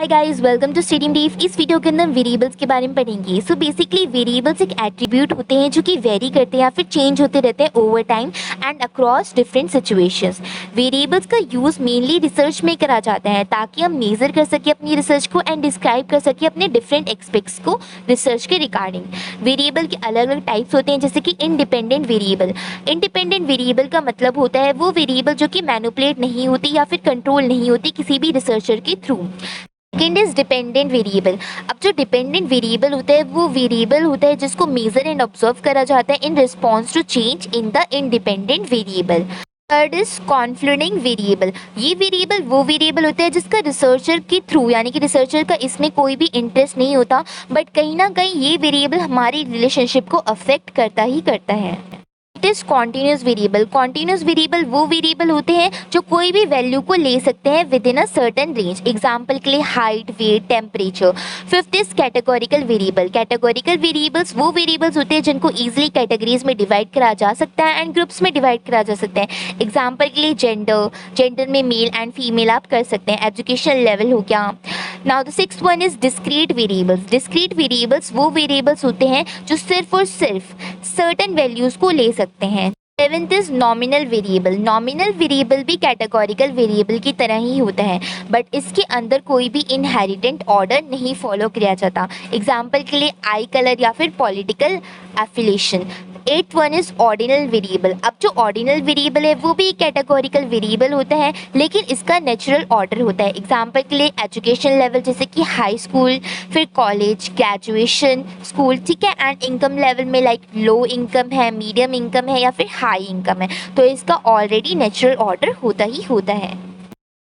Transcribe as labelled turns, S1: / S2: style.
S1: Hi guys, welcome to stadium डीफ। इस video के अंदर वेरिएबल्स के बारे में पढ़ेंगे। सो बेसिकली वेरिएबल्स एक एट्रीब्यूट होते हैं जो कि वेरी करते हैं या फिर चेंज होते रहते हैं over time and across different situations. Variables का यूज़ मेनली रिसर्च में करा जाता है ताकि हम मेजर कर सकें अपनी रिसर्च को एंड डिस्क्राइब कर सकें अपने डिफरेंट एस्पेक्ट्स को रिसर्च के रिगार्डिंग। वेरिएबल के अलग अलग टाइप्स होते हैं, जैसे कि इंडिपेंडेंट वेरिएबल। इंडिपेंडेंट वेरिएबल का मतलब होता है वो वेरिएबल जो कि मैनिपुलेट नहीं होती या फिर कंट्रोल नहीं होती किसी भी रिसर्चर के through. Second is dependent variable. अब जो डिपेंडेंट वेरिएबल होता है वो वेरिएबल होता है जिसको मेजर एंड ऑब्जर्व करा जाता है in response to change in the independent variable. Third is confluent variable. ये वेरिएबल वो वेरिएबल होता है जिसका रिसर्चर के थ्रू यानी कि रिसर्चर का इसमें कोई भी इंटरेस्ट नहीं होता, बट कहीं ना कहीं ये वेरिएबल हमारी रिलेशनशिप को अफेक्ट करता ही करता है। It is continuous variable. Continuous variable वो वेरिएबल होते हैं जो कोई भी वैल्यू को ले सकते हैं within a certain range. Example के लिए height, weight, temperature. Fifth is categorical variable. Categorical variables वो वेरिएबल्स होते हैं जिनको ईजिली कैटेगरीज में डिवाइड करा जा सकता है एंड ग्रुप्स में डिवाइड करा जा सकता है। एग्जाम्पल के लिए जेंडर में मेल एंड फीमेल आप कर सकते हैं। एजुकेशन लेवल हो गया। Now the sixth one is discrete variables. Discrete variables वो वेरिएबल्स होते हैं जो सिर्फ और सिर्फ सर्टेन वैल्यूज को ले सकते हैं। Seventh is nominal variable. Nominal variable भी कैटेगोरिकल वेरिएबल की तरह ही होता है, बट इसके अंदर कोई भी इनहेरिटेंट ऑर्डर नहीं फॉलो किया जाता। एग्जाम्पल के लिए आई कलर या फिर political affiliation. Eighth one is ordinal variable. अब जो ऑर्डिनल वेरिएबल है वो भी कैटेगोरिकल वेरिएबल होता है, लेकिन इसका नेचुरल ऑर्डर होता है। एग्जाम्पल के लिए एजुकेशन लेवल जैसे कि हाई स्कूल, फिर कॉलेज, ग्रेजुएशन, स्कूल, ठीक है। एंड इनकम लेवल में लाइक लो इनकम है, मीडियम इनकम है या फिर हाई इनकम है, तो इसका ऑलरेडी नेचुरल ऑर्डर होता ही होता है।